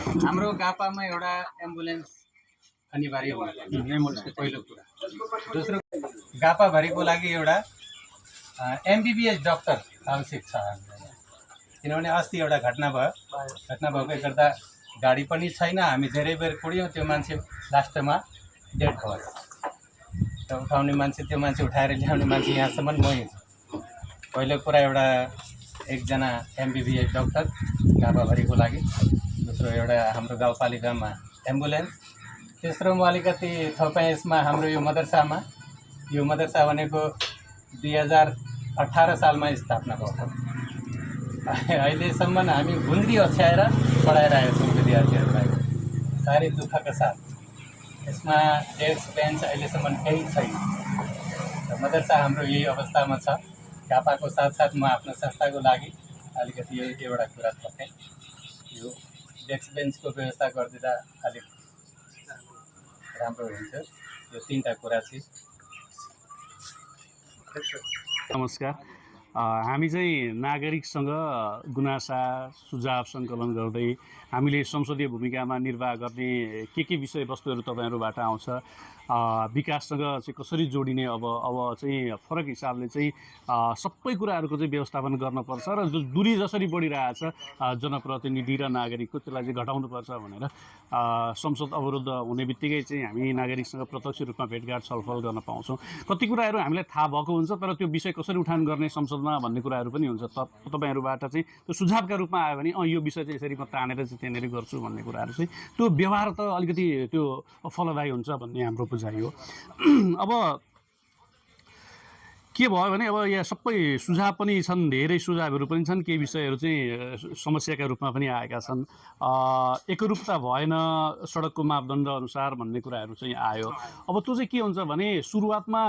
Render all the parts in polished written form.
हाम्रो गापामा एउटा एम्बुलेन्स अनिवार्य हुनुपर्छ, एम्बुलेन्सको पहिलो कुरा। दोस्रो, गापाभरिको लागि एउटा एमबिबिएस डक्टर आवश्यक छ हामीलाई, किनभने अस्ति एउटा घटना भएकै गर्दा गाडी पनि छैन, हामी धेरै बेर कुड्यौँ, त्यो मान्छे लास्टमा डेड भयो। र उठाउने मान्छे, त्यो मान्छे उठाएर ल्याउने मान्छे यहाँसम्म मै। पहिलो कुरा एउटा एकजना एमबिबिएस डक्टर गापाभरिको लागि। दोस्रो एउटा हाम्रो गाउँपालिकामा एम्बुलेन्स। तेस्रोमा अलिकति थपाइ यसमा हाम्रो यो मदरसा भनेको 2018 सालमा स्थापना भएको। अहिलेसम्म हामी गुन्द्री ओछ्याएर पढाइरहेका छौँ विद्यार्थीहरूलाई, साह्रै दुःखका साथ। यसमा डेस्क बेन्च अहिलेसम्म केही छैन। मदरसा हाम्रो यही अवस्थामा छ। गापाको साथसाथ म आफ्नो संस्थाको लागि अलिकति यो एउटा कुरा थपेँ, यो डेस्क बेन्चको व्यवस्था गरिदिँदा अलिक राम्रो हुन्थ्यो। यो तीनटा कुरा चाहिँ। नमस्कार, हामी चाहिँ नागरिकसँग गुनासा सुझाव सङ्कलन गर्दै हामीले संसदीय भूमिकामा निर्वाह गर्ने के विषयवस्तुहरू तपाईँहरूबाट आउँछ, विकाससँग चाहिँ कसरी जोडिने, अब चाहिँ फरक हिसाबले चाहिँ सबै कुराहरूको चाहिँ व्यवस्थापन गर्नुपर्छ र दूरी जसरी बढिरहेछ जनप्रतिनिधि र नागरिकको, त्यसलाई चाहिँ घटाउनुपर्छ भनेर संसद अवरुद्ध हुने बित्तिकै चाहिँ हामी नागरिकसँग प्रत्यक्ष रूपमा भेटघाट छलफल गर्न पाउँछौँ। कति कुराहरू हामीलाई थाहा भएको हुन्छ, तर त्यो विषय कसरी उठान गर्ने संसदमा भन्ने कुराहरू पनि हुन्छ। तपाईँहरूबाट चाहिँ त्यो सुझावका रूपमा आयो भने यो विषय चाहिँ यसरी म तानेर चाहिँ त्यहाँनिर गर्छु भन्ने कुराहरू चाहिँ त्यो व्यवहार त अलिकति त्यो फलदायी हुन्छ भन्ने हाम्रो बुझाइ हो। अब के भयो भने अब यहाँ सबै सुझाव पनि छन्, धेरै सुझावहरू पनि छन्, केही विषयहरू चाहिँ समस्याका रूपमा पनि आएका छन्। एकरूपता भएन सडकको मापदण्ड अनुसार भन्ने कुराहरू चाहिँ आयो। अब त्यो चाहिँ के हुन्छ भने सुरुवातमा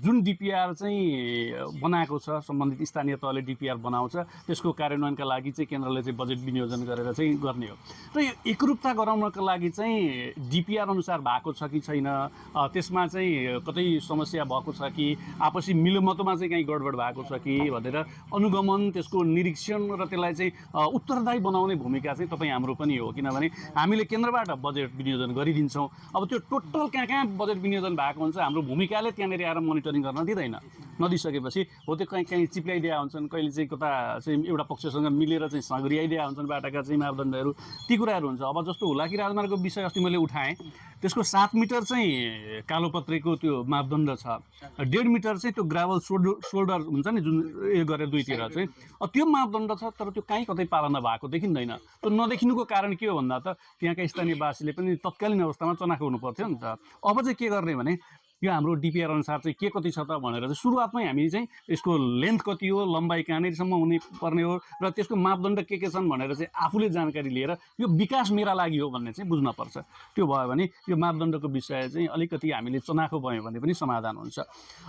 जुन डिपिआर चाहिँ बनाएको छ, सम्बन्धित स्थानीय तहले डिपिआर बनाउँछ, त्यसको कार्यान्वयनका लागि चाहिँ केन्द्रले चाहिँ बजेट विनियोजन गरेर चाहिँ गर्ने हो। र यो एकरूपता गराउनका लागि चाहिँ डिपिआर अनुसार भएको छ कि छैन, त्यसमा चाहिँ कतै समस्या भएको छ कि, आपसी मिलोमतोमा चाहिँ कहीँ गडबड भएको छ कि भनेर अनुगमन, त्यसको निरीक्षण र त्यसलाई चाहिँ उत्तरदायी बनाउने भूमिका चाहिँ तपाईँ हाम्रो पनि हो। किनभने हामीले केन्द्रबाट बजेट विनियोजन गरिदिन्छौँ, अब त्यो टोटल कहाँ बजेट विनियोजन भएको हुन्छ, हाम्रो भूमिकाले त्यहाँनिर आएर मोनिटरिङ गर्न दिँदैन। नदिइसकेपछि हो त्यो कहीँ चिप्ल्याइदिया हुन्छन्, कहिले चाहिँ कता चाहिँ एउटा पक्षसँग मिलेर चाहिँ सग्रियाइदिया हुन्छन् बाटाका चाहिँ मापदण्डहरू, ती कुराहरू हुन्छ। अब जस्तो हुलाकी राजमार्गको विषय अस्ति मैले उठाएँ, त्यसको 7 मिटर चाहिँ कालोपत्रेको त्यो मापदण्ड छ, 1.5 मिटर चाहिँ त्यो ग्राभल सोल्डर हुन्छ नि, जुन यो गरेर दुईतिर चाहिँ त्यो मापदण्ड छ, तर त्यो कहीँ कतै पालना भएको देखिँदैन। त्यो नदेखिनुको कारण के हो भन्दा त त्यहाँका स्थानीयवासीले पनि तत्कालीन अवस्थामा चनाखो हुनु पर्थ्यो नि त। अब चाहिँ के गर्ने भने यो हाम्रो डिपिआर अनुसार चाहिँ के कति छ त भनेर चाहिँ सुरुवातमै हामी चाहिँ यसको लेन्थ कति हो, लम्बाइ कहाँनिरसम्म हुने पर्ने हो र त्यसको मापदण्ड के छन् भनेर चाहिँ आफूले जानकारी लिएर यो विकास मेरा लागि हो भन्ने चाहिँ बुझ्नुपर्छ। त्यो भयो भने यो मापदण्डको विषय चाहिँ अलिकति हामीले चनाखो भयौँ भने पनि समाधान हुन्छ।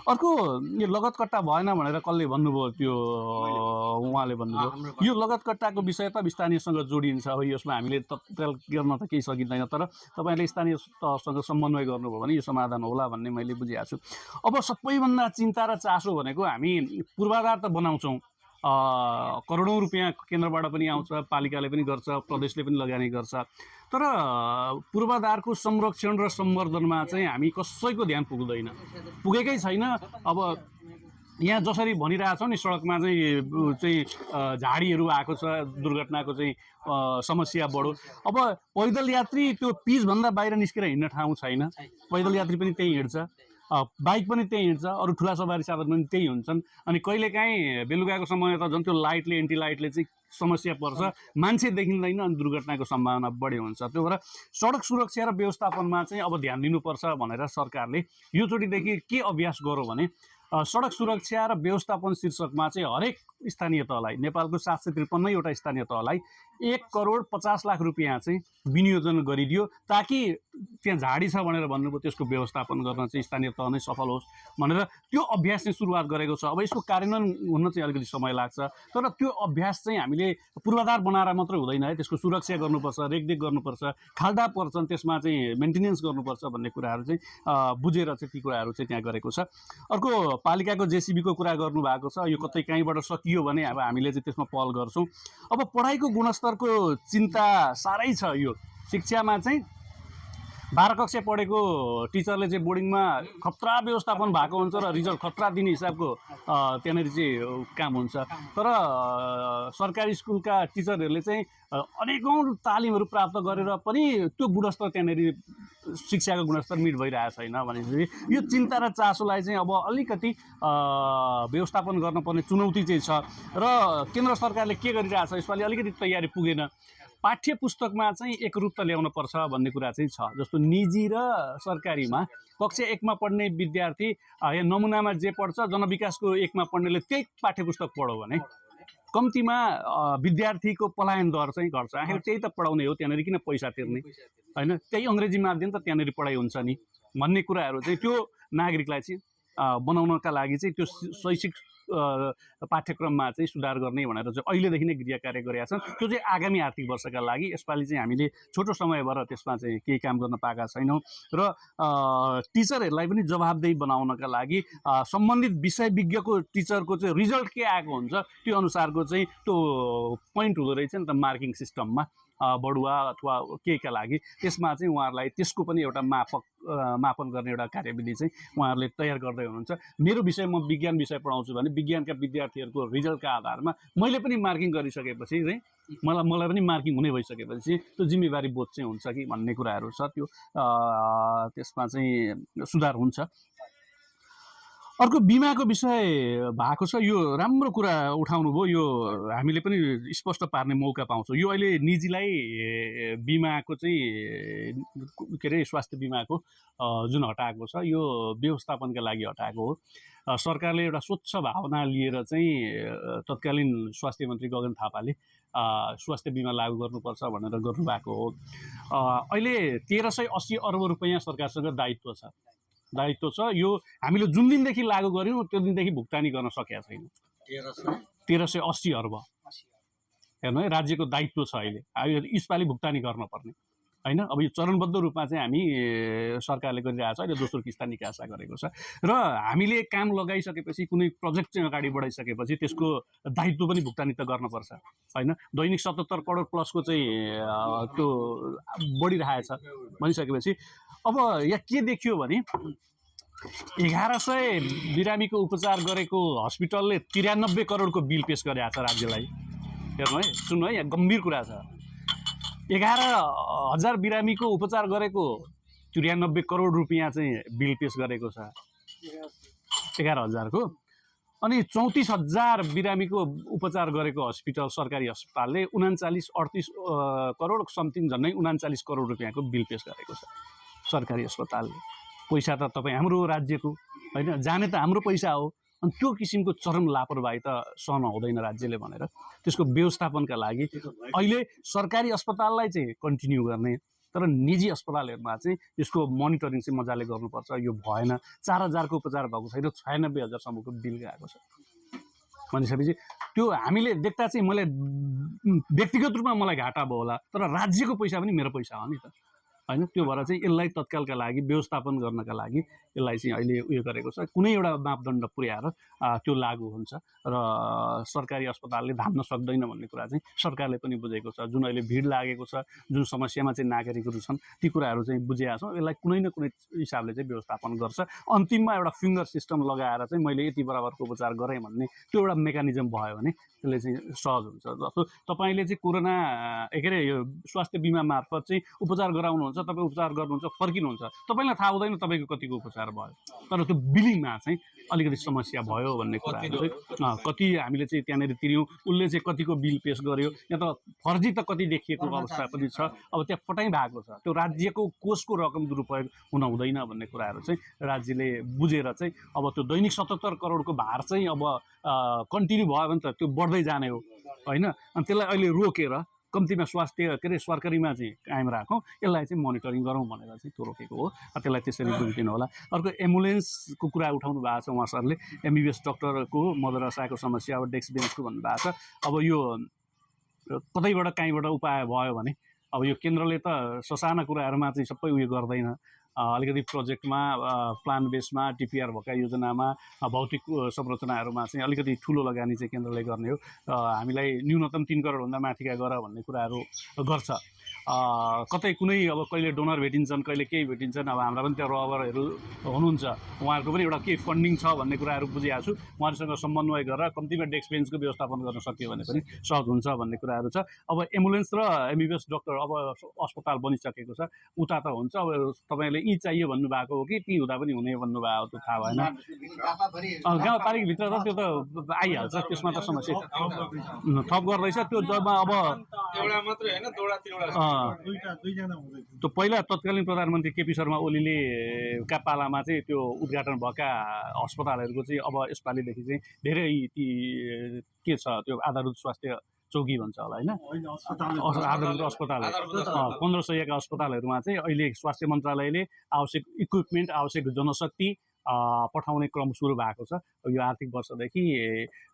अर्को, यो लगतकट्टा भएन भनेर कसले भन्नुभयो, त्यो उहाँले भन्नुभयो यो लगतकट्टाको विषय त स्थानीयसँग जोडिन्छ, हो यसमा हामीले तत्काल गर्न त केही सकिँदैन, तर तपाईँले स्थानीय तहसँग समन्वय गर्नुभयो भने यो समाधान होला भन्ने मैले बुझेको छु। अब सबैभन्दा चिन्ता र चासो भनेको हामी पूर्वाधार त बनाउँछौँ, करोडौँ रुपियाँ केन्द्रबाट पनि आउँछ, पालिकाले पनि गर्छ, प्रदेशले पनि लगानी गर्छ, तर पूर्वाधारको संरक्षण र सम्वर्धनमा चाहिँ हामी कसैको ध्यान पुगेकै छैन। अब यहाँ जसरी भनिरहेछौँ नि, सडकमा चाहिँ झाडीहरू आएको छ, दुर्घटनाको चाहिँ समस्या बढो। अब पैदल यात्री त्यो पिचभन्दा बाहिर निस्केर हिँड्न ठाउँ छैन, पैदल यात्री पनि त्यही हिँड्छ, बाइक पनि त्यही हिँड्छ, अरू ठुला सवारी साधन पनि त्यही हुन्छन्। अनि कहिलेकाहीँ बेलुकाको समय त झन् त्यो लाइटले, एन्टी लाइटले चाहिँ समस्या पर्छ, मान्छे देखिँदैन अनि दुर्घटनाको सम्भावना बढी हुन्छ। त्यो भएर सडक सुरक्षा र व्यवस्थापनमा चाहिँ अब ध्यान दिनुपर्छ भनेर सरकारले योचोटिदेखि के अभ्यास गर्यो भने सडक सुरक्षा र व्यवस्थापन शीर्षकमा चाहिँ हरेक स्थानीय तहलाई, नेपालको 753 वटा स्थानीय तहलाई 1,50,00,000 रुपियाँ चाहिँ विनियोजन गरिदियो, ताकि त्यहाँ झाडी छ भनेर भन्नुभयो त्यसको व्यवस्थापन गर्न चाहिँ स्थानीय तह नै सफल होस् भनेर त्यो अभ्यास चाहिँ सुरुवात गरेको छ। अब यसको कार्यान्वयन हुन चाहिँ अलिकति समय लाग्छ, तर त्यो अभ्यास चाहिँ हामीले पूर्वाधार बनाएर मात्रै हुँदैन है, त्यसको सुरक्षा गर्नुपर्छ, रेखदेख गर्नुपर्छ, खाल्डा पर्छन् त्यसमा चाहिँ मेन्टेनेन्स गर्नुपर्छ भन्ने कुराहरू चाहिँ बुझेर चाहिँ ती कुराहरू चाहिँ त्यहाँ गरेको छ। अर्को, पालिकाको जेसिबीको कुरा गर्नुभएको छ, यो कतै कहीँबाट सकियो भने अब हामीले चाहिँ त्यसमा पहल गर्छौँ। अब पढाइको गुणस्तरको चिन्ता साह्रै छ। यो शिक्षामा चाहिँ 12 कक्षा पढेको टिचरले चाहिँ बोर्डिङमा खतरा व्यवस्थापन भएको हुन्छ र रिजल्ट खतरा दिने हिसाबको त्यहाँनिर चाहिँ काम हुन्छ। तर सरकारी स्कुलका टिचरहरूले चाहिँ अनेकौँ तालिमहरू प्राप्त गरेर पनि त्यो गुणस्तर त्यहाँनिर शिक्षाको गुणस्तर मिट भइरहेको छैन भनेपछि यो चिन्ता र चासोलाई चाहिँ अब अलिकति व्यवस्थापन गर्नुपर्ने चुनौती चाहिँ छ र केन्द्र सरकारले के गरिरहेछ यसपालि अलिकति तयारी पुगेन। पाठ्य पुस्तकमा चाहिँ एकरूपता ल्याउन पर्छ भन्ने कुरा चाहिँ छ। जस्तो निजी र सरकारीमा कक्षा 1 मा पढ्ने विद्यार्थी यहाँ नमुनामा जे पढ्छ जनविकासको 1 मा पढ्नेले त्यही पाठ्य पुस्तक पढ्यो भने कम्तीमा विद्यार्थीको पलायन दर चाहिँ घट्छ। आखिर त्यही त पढाउने हो, त्यहाँनिर किन पैसा तिर्ने होइन, त्यही अङ्ग्रेजी माध्यम त त्यहाँनिर पढाइ हुन्छ नि भन्ने कुराहरू चाहिँ त्यो नागरिकलाई चाहिँ बनाउनका लागि चाहिँ त्यो शैक्षिक पाठ्यक्रममा चाहिँ सुधार गर्ने भनेर चाहिँ अहिलेदेखि नै गृह कार्य गरेका छन्। त्यो चाहिँ आगामी आर्थिक वर्षका लागि यसपालि चाहिँ हामीले छोटो समय भएर त्यसमा चाहिँ केही काम गर्न पाएका छैनौँ र टिचरहरूलाई पनि जवाबदेही बनाउनका लागि सम्बन्धित विषय विज्ञको टिचरको चाहिँ रिजल्ट के आएको हुन्छ त्यो अनुसारको चाहिँ त्यो पोइन्ट हुँदो रहेछ नि त मार्किङ सिस्टममा बढुवा अथवा केका लागि त्यसमा चाहिँ उहाँहरूलाई त्यसको पनि एउटा मापन गर्ने एउटा कार्यविधि चाहिँ उहाँहरूले तयार गर्दै हुनुहुन्छ। मेरो विषय म विज्ञान विषय पढाउँछु भने विज्ञानका विद्यार्थीहरूको रिजल्टका आधारमा मैले पनि मार्किङ गरिसकेपछि चाहिँ मलाई पनि मार्किङ हुने भइसकेपछि त्यो जिम्मेवारी बोध चाहिँ हुन्छ कि भन्ने कुराहरू छ। त्यो त्यसमा चाहिँ सुधार हुन्छ। अर्को बिमाको विषय भएको छ, यो राम्रो कुरा उठाउनु भयो। यो हामीले पनि स्पष्ट पार्ने मौका पाउँछौँ। यो अहिले निजीलाई बिमाको चाहिँ के अरे स्वास्थ्य बिमाको जुन हटाएको छ यो व्यवस्थापनका लागि हटाएको हो। सरकारले एउटा स्वच्छ भावना लिएर चाहिँ तत्कालीन स्वास्थ्य मन्त्री गगन थापाले स्वास्थ्य बिमा लागू गर्नुपर्छ भनेर गर्नुभएको हो। अहिले 1380 अर्ब रुपैयाँ सरकारसँग दायित्व छ। यो हामीले जुन दिनदेखि लागू गर्यौँ त्यो दिनदेखि भुक्तानी गर्न सकेका छैनौँ। 1380 अर्ब हेर्नु है, राज्यको दायित्व छ अहिले यसपालि भुक्तानी गर्नुपर्ने होइन। अब यो चरणबद्ध रूपमा चाहिँ हामी सरकारले गरिरहेको छ। अहिले दोस्रो किस्ता निकासा गरेको छ र हामीले काम लगाइसकेपछि कुनै प्रोजेक्ट चाहिँ अगाडि बढाइसकेपछि त्यसको दायित्व पनि भुक्तानी त गर्नुपर्छ होइन। दैनिक 77 करोड प्लसको चाहिँ त्यो बढिरहेछ भनिसकेपछि अब यहाँ के देखियो भने 1100 बिरामीको उपचार गरेको हस्पिटलले 93 करोडको बिल पेश गरेको छ राज्यलाई। हेर्नु है, सुन्नु है, यहाँ गम्भीर कुरा छ। 11,000 बिरामीको उपचार गरेको 93 करोड रुपियाँ चाहिँ बिल पेश गरेको छ 11,000 को। अनि 34,000 बिरामीको उपचार गरेको हस्पिटल सरकारी अस्पतालले 39-38 करोड समथिङ झन्डै 39 करोड रुपियाँको बिल पेश गरेको छ सरकारी अस्पतालले। पैसा त तपाईँ हाम्रो राज्यको होइन, जाने त हाम्रो पैसा हो। अनि त्यो किसिमको चरम लापरवाही त सहन हुँदैन राज्यले भनेर त्यसको व्यवस्थापनका लागि अहिले सरकारी अस्पताललाई चाहिँ कन्टिन्यू गर्ने तर निजी अस्पतालहरूमा चाहिँ यसको मोनिटरिङ चाहिँ मजाले गर्नुपर्छ। यो भएन। 4,000 को उपचार भएको छैन, 96,000सम्मको बिल गएको छ भनिसकेपछि त्यो हामीले देख्दा चाहिँ मलाई व्यक्तिगत रूपमा मलाई घाटा भयो होला, तर राज्यको पैसा पनि मेरो पैसा हो नि त होइन। त्यो भएर चाहिँ यसलाई तत्कालका लागि व्यवस्थापन गर्नका लागि यसलाई चाहिँ अहिले उयो गरेको छ। कुनै एउटा मापदण्ड पुर्याएर त्यो लागू हुन्छ र सरकारी अस्पतालले धान्न सक्दैन भन्ने कुरा चाहिँ सरकारले पनि बुझेको छ। जुन अहिले भिड लागेको छ, जुन समस्यामा चाहिँ नागरिकहरू छन् ती कुराहरू चाहिँ बुझेका छौँ। यसलाई कुनै न कुनै हिसाबले चाहिँ व्यवस्थापन गर्छ। अन्तिममा एउटा फिङ्गर सिस्टम लगाएर चाहिँ मैले यति बराबरको उपचार गरेँ भन्ने त्यो एउटा मेकानिजम भयो भने त्यसले चाहिँ सहज हुन्छ। जस्तो तपाईँले चाहिँ कोरोना के अरे यो स्वास्थ्य बिमा मार्फत चाहिँ उपचार गराउनुहुन्छ, तपाईँ उपचार गर्नुहुन्छ, फर्किनुहुन्छ, तपाईँलाई थाहा हुँदैन तपाईँको कतिको उपचार भयो, तर त्यो बिलिङमा चाहिँ अलिकति समस्या भयो भन्ने कुराहरू चाहिँ कति हामीले चाहिँ त्यहाँनिर तिर्यौँ, उसले चाहिँ कतिको बिल पेस गर्यो, यहाँ त फर्जी त कति देखिएको अवस्था पनि छ। अब त्यहाँ पटाइ भएको छ, त्यो राज्यको कोषको रकम दुरुपयोग हुन हुँदैन भन्ने कुराहरू चाहिँ राज्यले बुझेर चाहिँ अब त्यो दैनिक 77 करोडको भार चाहिँ अब कन्टिन्यू भयो भने त त्यो बढ्दै जाने हो होइन। अनि त्यसलाई अहिले रोकेर कम्तीमा स्वास्थ्य के अरे सरकारीमा चाहिँ कायम राखौँ, यसलाई चाहिँ मोनिटरिङ गरौँ भनेर चाहिँ त्यो रोकेको हो। त्यसलाई त्यसरी बुझिदिनु होला। अर्को एम्बुलेन्सको कुरा उठाउनु भएको छ उहाँ सरले, एमबिबिएस डक्टरको मदरसाको समस्या अब डेस्क बेन्चको भन्नुभएको छ। अब यो कतैबाट काहीँबाट उपाय भयो भने अब यो केन्द्रले त ससाना कुराहरूमा चाहिँ सबै उयो गर्दैन, अलिकति प्रोजेक्टमा प्लान बेसमा डिपिआर भएका योजनामा भौतिक संरचनाहरूमा चाहिँ अलिकति ठुलो लगानी चाहिँ केन्द्रले गर्ने हो। हामीलाई न्यूनतम 3 करोडभन्दा माथिका गर भन्ने कुराहरू गर्छ। कतै कुनै अब कहिले डोनर भेटिन्छन्, कहिले केही भेटिन्छन्। अब हाम्रा पनि त्यो रबरहरू हुनुहुन्छ, उहाँहरूको पनि एउटा केही फन्डिङ छ भन्ने कुराहरू बुझिरहेको छु। उहाँहरूसँग समन्वय गरेर कम्तीमा डेस्क बेन्चको व्यवस्थापन गर्न सक्यो भने पनि सहज हुन्छ भन्ने कुराहरू छ। अब एम्बुलेन्स र एमबिबिएस डक्टर अब अस्पताल बनिसकेको छ, उता त हुन्छ। अब तपाईँले यी चाहियो भन्नुभएको हो कि ती हुँदा पनि हुने भन्नुभएको त्यो थाहा भएन। गाउँपालिकाभित्र त त्यो त आइहाल्छ, त्यसमा त समस्या थप गर्दैछ। त्यो जब अब एउटा मात्रै हैन, दुईजना हुँदैछ। त्यो पहिला तत्कालीन प्रधानमन्त्री केपी शर्मा ओलीले का पालामा चाहिँ त्यो उद्घाटन भएका अस्पतालहरूको चाहिँ अब यसपालिदेखि चाहिँ धेरै ती के छ त्यो आधारभूत स्वास्थ्य चौकी भन्छ होला होइन, आधारभूत अस्पतालहरू 1500 अस्पतालहरूमा चाहिँ अहिले स्वास्थ्य मन्त्रालयले आवश्यक इक्विपमेन्ट, आवश्यक जनशक्ति पठाउने क्रम सुरु भएको छ। यो आर्थिक वर्षदेखि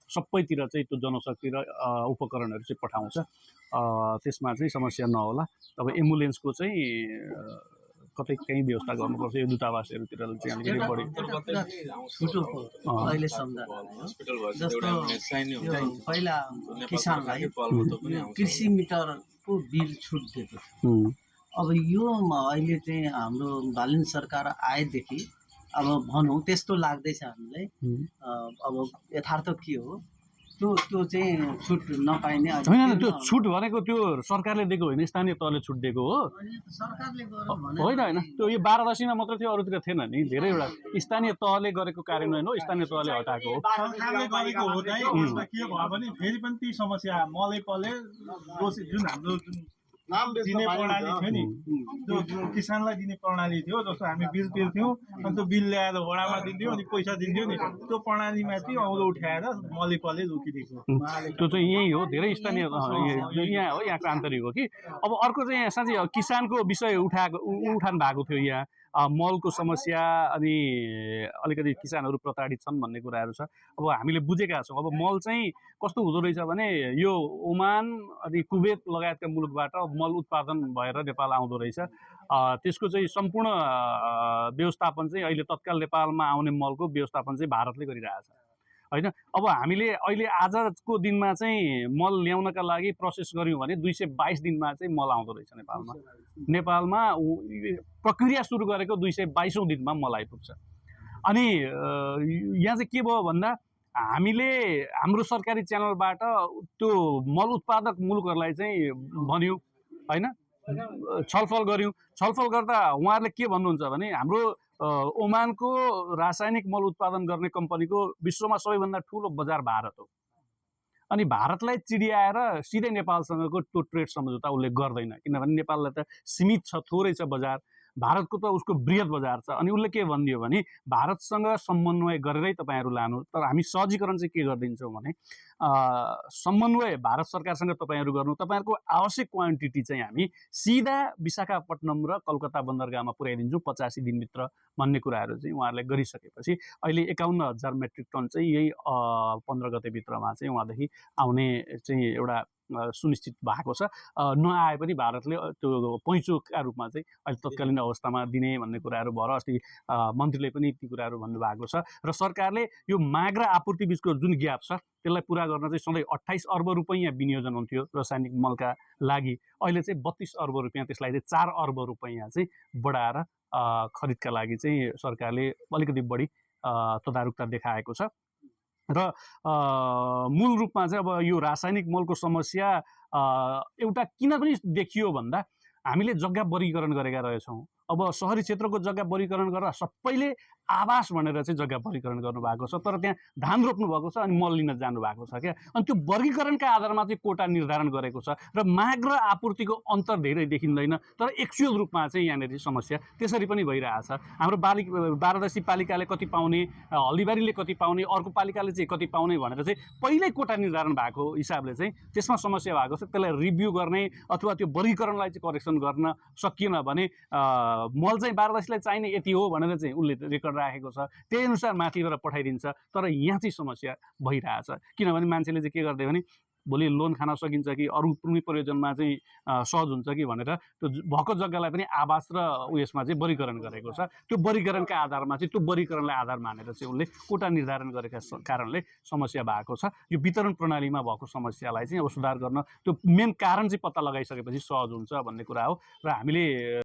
सबैतिर चाहिँ त्यो जनशक्ति र उपकरणहरू चाहिँ पठाउँछ। त्यसमा चाहिँ समस्या नहोला। अब एम्बुलेन्सको चाहिँ कतै कहीँ व्यवस्था गर्नुपर्छ, यो दूतावासहरूतिर चाहिँ अलिकति बढी छुटो अहिले सम्झना जस्तो पहिला किसानलाई कृषि मिटरको बिल छुट दिएको थियो। अब यो अहिले चाहिँ हाम्रो बालन सरकार आएदेखि अब भनौँ त्यस्तो लाग्दैछ हामीलाई। अब यथार्थ के हो त्यो चाहिँ छुट नपाइने होइन। त्यो छुट भनेको त्यो सरकारले दिएको होइन, स्थानीय तहले छुट दिएको हो। सरकारले होइन त्यो यो 12 दशीमा मात्रै थियो, अरूतिर थिएन नि। धेरैवटा स्थानीय तहले गरेको कार्यान्वयन हो, स्थानीय तहले हटाएको हो। सरकारले गरेको हो चाहिँ यसमा के भयो भने फेरि पनि ती समस्या मले पले जुन हाम्रो दिने प्रणाली थियो नि, त्यो किसानलाई दिने प्रणाली थियो। जस्तो हामी बिल तिर्थ्यौँ अनि त्यो बिल ल्याएर वडामा दिन्थ्यौँ अनि पैसा दिन्थ्यौँ नि, त्यो प्रणालीमा चाहिँ औलो उठाएर मले पले रोकिदिएको। त्यो चाहिँ यही हो, धेरै स्थानीय यहाँ हो, यहाँको आन्तरिक हो कि। अब अर्को चाहिँ यहाँ साँच्चै किसानको विषय उठान भएको थियो यहाँ, मलको समस्या अनि अलिकति किसानहरू प्रताडित छन् भन्ने कुराहरू छ। अब हामीले बुझेका छौँ। अब मल चाहिँ कस्तो हुँदो रहेछ भने यो ओमान अनि कुवेत लगायतका मुलुकबाट मल उत्पादन भएर नेपाल आउँदो रहेछ। त्यसको चाहिँ सम्पूर्ण व्यवस्थापन चाहिँ अहिले तत्काल नेपालमा आउने मलको व्यवस्थापन चाहिँ भारतले गरिरहेछ होइन। अब हामीले अहिले आजको दिनमा चाहिँ मल ल्याउनका लागि प्रोसेस गऱ्यौँ भने 222 दिनमा चाहिँ मल आउँदो रहेछ नेपालमा प्रक्रिया सुरु गरेको 222औं दिनमा मल आइपुग्छ। अनि यहाँ चाहिँ के भयो भन्दा हामीले हाम्रो सरकारी च्यानलबाट त्यो मल उत्पादक मुलुकहरूलाई चाहिँ भन्यौँ होइन, छलफल गऱ्यौँ। छलफल गर्दा उहाँहरूले के भन्नुहुन्छ भने हाम्रो ओमानको रासायनिक मल उत्पादन गर्ने कम्पनीको विश्वमा सबैभन्दा ठुलो बजार भारत हो। अनि भारतलाई चिडियाएर सिधै नेपालसँगको त्यो ट्रेड सम्झौता उसले गर्दैन, किनभने नेपाललाई त सीमित छ, थोरै छ बजार। भारतको त उसको बृहत बजार छ। अनि उसले के भनिदियो भने भारतसँग समन्वय गरेरै तपाईँहरू लानु। तर हामी सहजीकरण चाहिँ के गरिदिन्छौँ भने समन्वय भारत सरकारसँग तपाईँहरू गर्नु, तपाईँहरूको आवश्यक क्वान्टिटी चाहिँ हामी सिधा विशाखापट्टनम र कलकत्ता बन्दरगाहमा पुर्याइदिन्छौँ 85 दिनभित्र भन्ने कुराहरू चाहिँ उहाँहरूले गरिसकेपछि अहिले 51,000 मेट्रिक टन चाहिँ यही 15 गतेभित्रमा चाहिँ उहाँदेखि आउने चाहिँ एउटा सुनिश्चित भएको छ। नआए पनि भारतले त्यो पैँचोका रूपमा चाहिँ अहिले तत्कालीन अवस्थामा दिने भन्ने कुराहरू भएर अस्ति मन्त्रीले पनि ती कुराहरू भन्नुभएको छ। र सरकारले यो माग र आपूर्ति बिचको जुन ग्याप छ त्यसलाई पुरा गर्न चाहिँ सधैँ 28 अर्ब रुपैयाँ विनियोजन हुन्थ्यो रासायनिक मलका लागि। अहिले चाहिँ 32 अर्ब रुपैयाँ, त्यसलाई चाहिँ 4 अर्ब रुपैयाँ चाहिँ बढाएर खरिदका लागि चाहिँ सरकारले अलिकति बढी तदारुकता देखाएको छ। र मूल रूपमा चाहिँ अब यो रासायनिक मलको समस्या एउटा किन पनि देखियो भन्दा हामीले जग्गा वर्गीकरण गरेका रहेछौँ। अब सहरी क्षेत्रको जग्गा वर्गीकरण गरेर सबैले आवास भनेर चाहिँ जग्गा वर्गीकरण गर्नुभएको छ, तर त्यहाँ धान रोप्नु भएको छ अनि मल लिन जानुभएको छ क्या। अनि त्यो वर्गीकरणका आधारमा चाहिँ कोटा निर्धारण गरेको छ र माग र आपूर्तिको अन्तर धेरै देखिँदैन। तर एक्चुअल रूपमा चाहिँ यहाँनिर समस्या त्यसरी पनि भइरहेछ। हाम्रो 12 पालिकाले कति पाउने, हल्दीबारीले कति पाउने, अर्को पालिकाले चाहिँ कति पाउने भनेर चाहिँ पहिल्यै कोटा निर्धारण भएको हिसाबले चाहिँ त्यसमा समस्या भएको छ। त्यसलाई रिभ्यू गर्ने अथवा त्यो वर्गीकरणलाई चाहिँ करेक्सन गर्न सकिएन भने मल चाहिँ 12 चाहिने यति हो भनेर चाहिँ उसले रेकर्ड राखेको छ, त्यही अनुसार माथिबाट पठाइदिन्छ। तर यहाँ चाहिँ समस्या भइरहेछ, किनभने मान्छेले चाहिँ के गर्दै भने भोलि लोन खान सकिन्छ कि अरू कुनै प्रयोजनमा चाहिँ सहज हुन्छ कि भनेर त्यो भएको जग्गालाई पनि आवास र उयसमा चाहिँ वर्गीकरण गरेको छ। त्यो वर्गीकरणका आधारमा चाहिँ त्यो वर्गीकरणलाई आधार मानेर चाहिँ उसले कोटा निर्धारण गरेका कारणले समस्या भएको छ। यो वितरण प्रणालीमा भएको समस्यालाई चाहिँ अब सुधार गर्न त्यो मेन कारण चाहिँ पत्ता लगाइसकेपछि सहज हुन्छ भन्ने कुरा हो। र हामीले